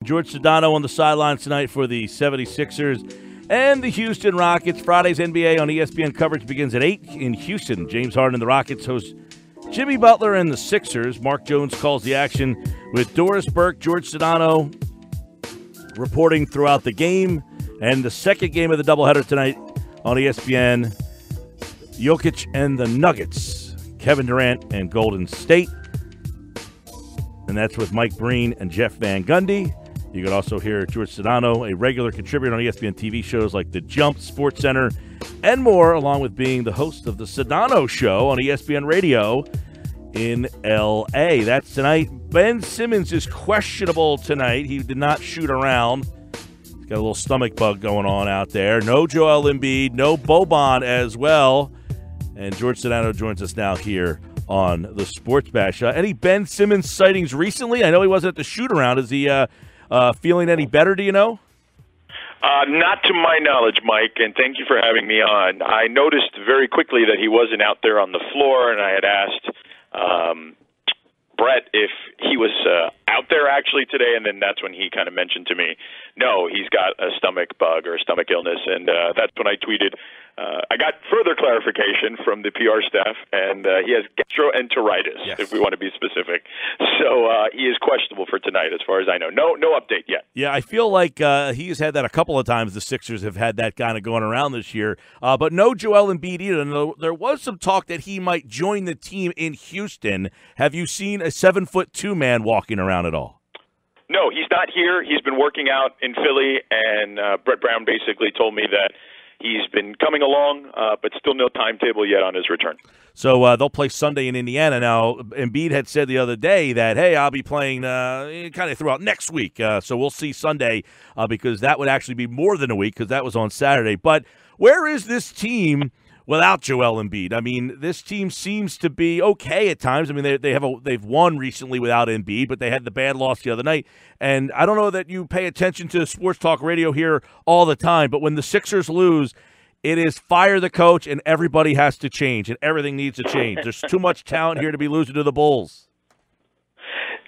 Jorge Sedano on the sidelines tonight for the 76ers and the Houston Rockets. Friday's NBA on ESPN coverage begins at 8 in Houston. James Harden and the Rockets host Jimmy Butler and the Sixers. Mark Jones calls the action with Doris Burke, Jorge Sedano reporting throughout the game. And the second game of the doubleheader tonight on ESPN, Jokic and the Nuggets, Kevin Durant and Golden State. And that's with Mike Breen and Jeff Van Gundy. You can also hear Jorge Sedano, a regular contributor on ESPN TV shows like The Jump, Sports Center, and more, along with being the host of The Sedano Show on ESPN Radio in L.A. That's tonight. Ben Simmons is questionable tonight. He did not shoot around. He's got a little stomach bug going on out there. No Joel Embiid, no Boban as well. And Jorge Sedano joins us now here on the Sports Bash. Any Ben Simmons sightings recently? I know he wasn't at the shoot around. Is he feeling any better, do you know? Not to my knowledge, Mike, and thank you for having me on. I noticed very quickly that he wasn't out there on the floor, and I had asked Brett if he was out there actually today, and then that's when he kind of mentioned to me, no, he's got a stomach bug or a stomach illness, and that's when I tweeted. I got further clarification from the PR staff, and he has gastroenteritis, yes, if we want to be specific. So he is questionable for tonight, as far as I know. No update yet. Yeah, I feel like he's had that a couple of times. The Sixers have had that kind of going around this year. But no Joel Embiid either. And there was some talk that he might join the team in Houston. Have you seen a 7'2" man walking around at all? No, he's not here. He's been working out in Philly, and Brett Brown basically told me that he's been coming along, but still no timetable yet on his return. So they'll play Sunday in Indiana. Now, Embiid had said the other day that, hey, I'll be playing kind of throughout next week. So we'll see Sunday because that would actually be more than a week because that was on Saturday. But where is this team without Joel Embiid? I mean, this team seems to be okay at times. I mean, they've won recently without Embiid, but they had the bad loss the other night. And I don't know that you pay attention to sports talk radio here all the time, but when the Sixers lose, it is fire the coach and everybody has to change and everything needs to change. There's too much talent here to be losing to the Bulls.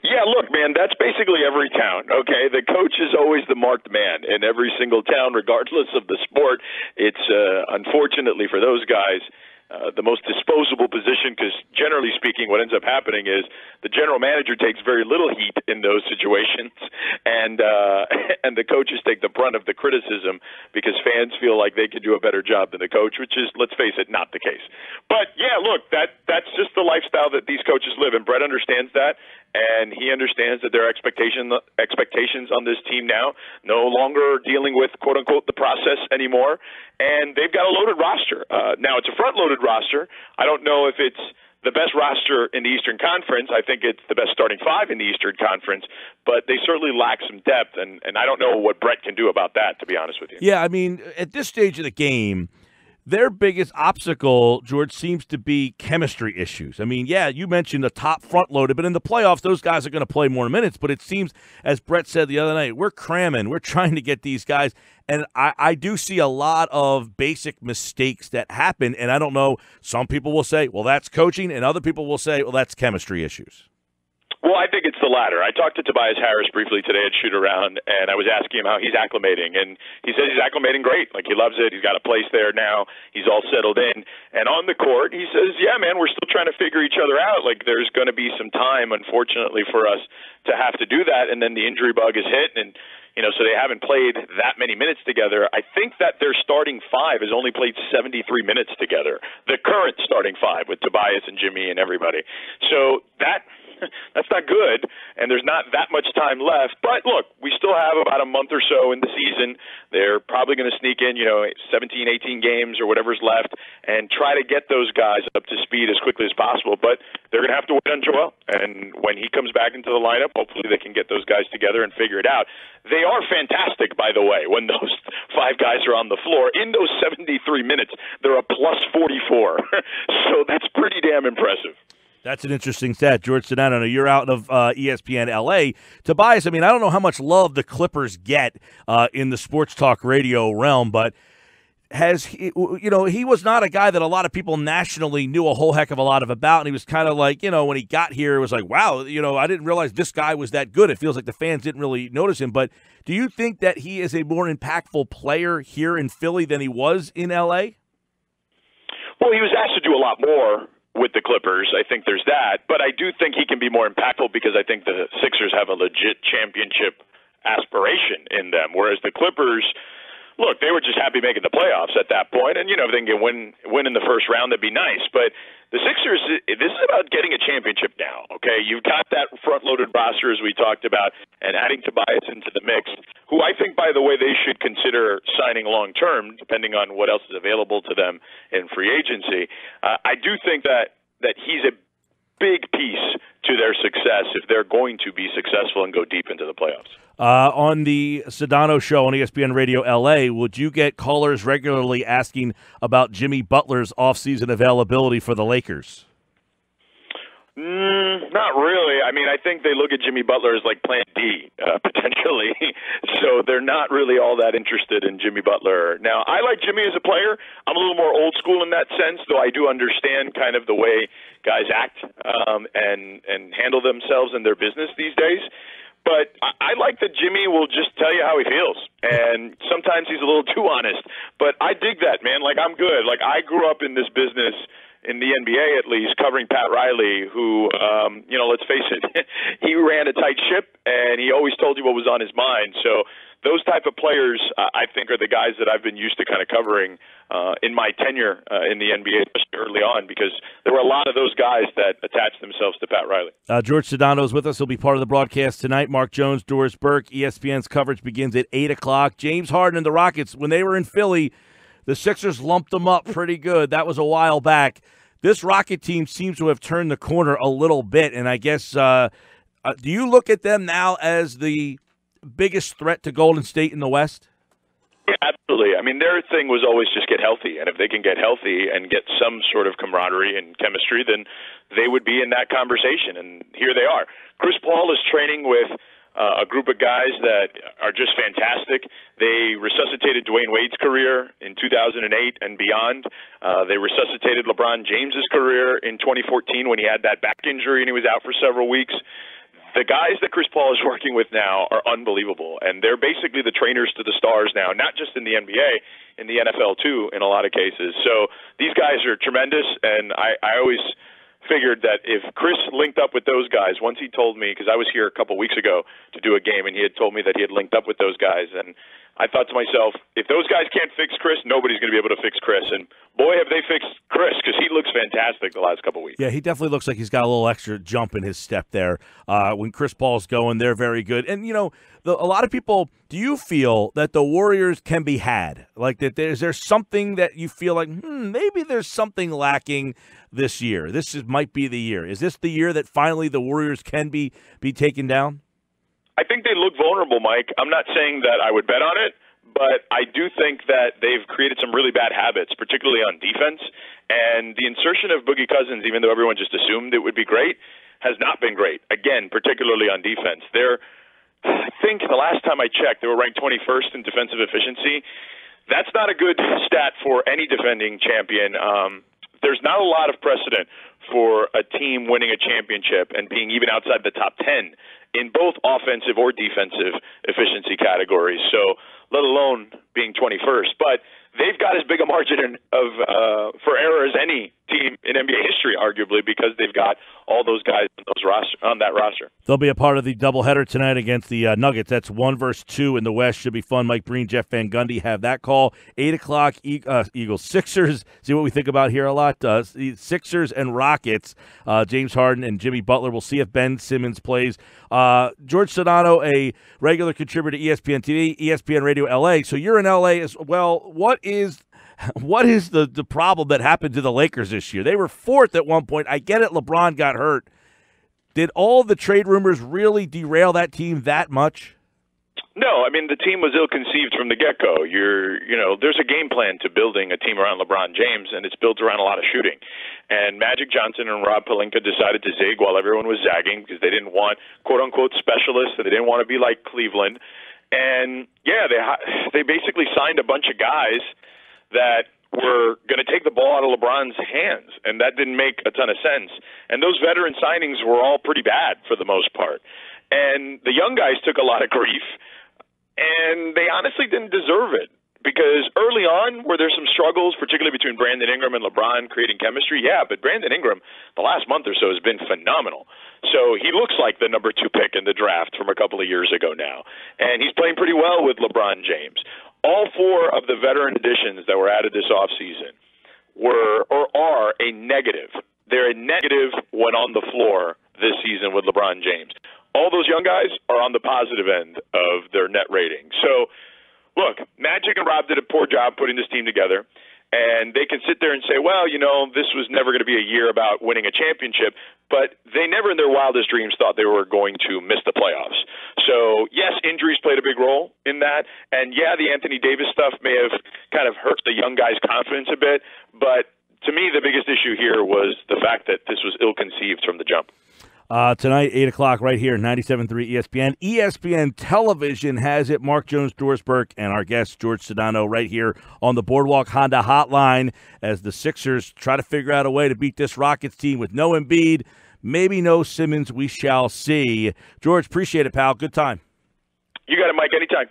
Yeah, look, man, that's basically every town, okay? The coach is always the marked man in every single town, regardless of the sport. It's, unfortunately for those guys, the most disposable position because, generally speaking, what ends up happening is the general manager takes very little heat in those situations, and the coaches take the brunt of the criticism because fans feel like they can do a better job than the coach, which is, let's face it, not the case. But, yeah, look, that's just the lifestyle that these coaches live, and Brett understands that. And he understands that there are expectations on this team now, no longer dealing with, quote-unquote, the process anymore. And they've got a loaded roster. Now, it's a front-loaded roster. I don't know if it's the best roster in the Eastern Conference. I think it's the best starting five in the Eastern Conference. But they certainly lack some depth, and I don't know what Brett can do about that, to be honest with you. Yeah, I mean, at this stage of the game, their biggest obstacle, George, seems to be chemistry issues. I mean, yeah, you mentioned the top front-loaded, but in the playoffs, those guys are going to play more minutes. But it seems, as Brett said the other night, we're cramming. We're trying to get these guys. And I do see a lot of basic mistakes that happen. And I don't know, some people will say, well, that's coaching, and other people will say, well, that's chemistry issues. Well, I think it's the latter. I talked to Tobias Harris briefly today at shoot-around, and I was asking him how he's acclimating, and he says he's acclimating great. Like, he loves it. He's got a place there now. He's all settled in. And on the court, he says, yeah, man, we're still trying to figure each other out. Like, there's going to be some time, unfortunately, for us to have to do that, and then the injury bug is hit, and so they haven't played that many minutes together. I think that their starting five has only played 73 minutes together, the current starting five with Tobias and Jimmy and everybody. So that's not good, and there's not that much time left. But, look, we still have about a month or so in the season. They're probably going to sneak in, 17, 18 games or whatever's left and try to get those guys up to speed as quickly as possible. But they're going to have to wait on Joel. And when he comes back into the lineup, hopefully they can get those guys together and figure it out. They are fantastic, by the way, when those five guys are on the floor. In those 73 minutes, they're a plus 44. So that's pretty damn impressive. That's an interesting stat, Jorge Sedano. You're out of ESPN LA. Tobias, I mean, I don't know how much love the Clippers get in the sports talk radio realm, but has he, he was not a guy that a lot of people nationally knew a whole heck of a lot about, and he was kind of like, when he got here, it was like, wow, I didn't realize this guy was that good. It feels like the fans didn't really notice him. But do you think that he is a more impactful player here in Philly than he was in L.A.? Well, he was asked to do a lot more with the Clippers. I think there's that. But I do think he can be more impactful because I think the Sixers have a legit championship aspiration in them, whereas the Clippers, look, they were just happy making the playoffs at that point, and if they can win in the first round, that'd be nice. But the Sixers, this is about getting a championship now. Okay, you've got that front-loaded roster as we talked about, and adding Tobias into the mix, who I think, by the way, they should consider signing long-term, depending on what else is available to them in free agency. I do think that he's a big piece to their success if they're going to be successful and go deep into the playoffs. On the Sedano show on ESPN Radio LA, would you get callers regularly asking about Jimmy Butler's offseason availability for the Lakers? Not really. I mean, I think they look at Jimmy Butler as like Plan D, potentially. So they're not really all that interested in Jimmy Butler. Now, I like Jimmy as a player. I'm a little more old school in that sense, though I do understand kind of the way guys act and handle themselves in their business these days. But I like that Jimmy will just tell you how he feels. And sometimes he's a little too honest. But I dig that, man. Like, I'm good. Like, I grew up in this business, in the NBA at least, covering Pat Riley, who, let's face it, he ran a tight ship, and he always told you what was on his mind. So those type of players, I think, are the guys that I've been used to kind of covering in my tenure in the NBA, especially early on, because there were a lot of those guys that attached themselves to Pat Riley. George Sedano is with us. He'll be part of the broadcast tonight. Mark Jones, Doris Burke. ESPN's coverage begins at 8 o'clock. James Harden and the Rockets, when they were in Philly, the Sixers lumped them up pretty good. That was a while back. This Rocket team seems to have turned the corner a little bit, and I guess do you look at them now as the biggest threat to Golden State in the West? Yeah, absolutely. I mean, their thing was always just get healthy, and if they can get healthy and get some sort of camaraderie and chemistry, then they would be in that conversation, and here they are. Chris Paul is training with a group of guys that are just fantastic. They resuscitated Dwayne Wade's career in 2008 and beyond. They resuscitated LeBron James's career in 2014 when he had that back injury and he was out for several weeks. The guys that Chris Paul is working with now are unbelievable, and they're basically the trainers to the stars now, not just in the NBA, in the NFL too, in a lot of cases. So these guys are tremendous, and I always figured that if Chris linked up with those guys, once he told me, because I was here a couple weeks ago to do a game, and he had told me that he had linked up with those guys, and I thought to myself, if those guys can't fix Chris, nobody's going to be able to fix Chris. And boy, have they fixed Chris, because he looks fantastic the last couple weeks. Yeah, he definitely looks like he's got a little extra jump in his step there. When Chris Paul's going, they're very good. And, a lot of people, do you feel that the Warriors can be had? Like, that is there something that you feel like, maybe there's something lacking this year? Might be the year. Is this the year that finally the Warriors can be taken down? I think they look vulnerable, Mike. I'm not saying that I would bet on it, but I do think that they've created some really bad habits, particularly on defense. And the insertion of Boogie Cousins, even though everyone just assumed it would be great, has not been great. Again, particularly on defense. I think the last time I checked, they were ranked 21st in defensive efficiency. That's not a good stat for any defending champion. There's not a lot of precedent for a team winning a championship and being even outside the top 10 in both offensive or defensive efficiency categories, so let alone being 21st. But they've got as big a margin for error as any team in NBA history, arguably, because they've got all those guys on that roster. They'll be a part of the doubleheader tonight against the Nuggets. That's 1 versus 2 in the West. Should be fun. Mike Breen, Jeff Van Gundy have that call. 8 o'clock, Eagles, Sixers. See what we think about here a lot. Sixers and Rockets. James Harden and Jimmy Butler. We'll see if Ben Simmons plays. George Sedano, a regular contributor to ESPN TV, ESPN Radio LA. So you're in LA as well. What is the problem that happened to the Lakers this year? They were 4th at one point. I get it, LeBron got hurt. Did all the trade rumors really derail that team that much? No, I mean, the team was ill-conceived from the get-go. There's a game plan to building a team around LeBron James, and it's built around a lot of shooting. And Magic Johnson and Rob Pelinka decided to zig while everyone was zagging because they didn't want, quote-unquote, specialists, and they didn't want to be like Cleveland. And, yeah, they basically signed a bunch of guys that were going to take the ball out of LeBron's hands, and that didn't make a ton of sense. And those veteran signings were all pretty bad for the most part. And the young guys took a lot of grief, and they honestly didn't deserve it. Because early on, were there some struggles, particularly between Brandon Ingram and LeBron creating chemistry? Yeah, but Brandon Ingram, the last month or so, has been phenomenal. So he looks like the number 2 pick in the draft from a couple of years ago now. And he's playing pretty well with LeBron James. All 4 of the veteran additions that were added this offseason were or are a negative. They're a negative when on the floor this season with LeBron James. All those young guys are on the positive end of their net rating. So, look, Magic and Rob did a poor job putting this team together, and they can sit there and say, well, you know, this was never going to be a year about winning a championship, but they never in their wildest dreams thought they were going to miss the playoffs. So, yes, injuries played a big role in that, and yeah, the Anthony Davis stuff may have kind of hurt the young guys' confidence a bit, but to me, the biggest issue here was the fact that this was ill-conceived from the jump. Tonight, 8 o'clock, right here, 97.3 ESPN. ESPN Television has it. Mark Jones, Doris Burke, and our guest, Jorge Sedano, right here on the Boardwalk Honda Hotline as the Sixers try to figure out a way to beat this Rockets team with no Embiid, maybe no Simmons. We shall see. George, appreciate it, pal. Good time. You got it, Mike. Anytime.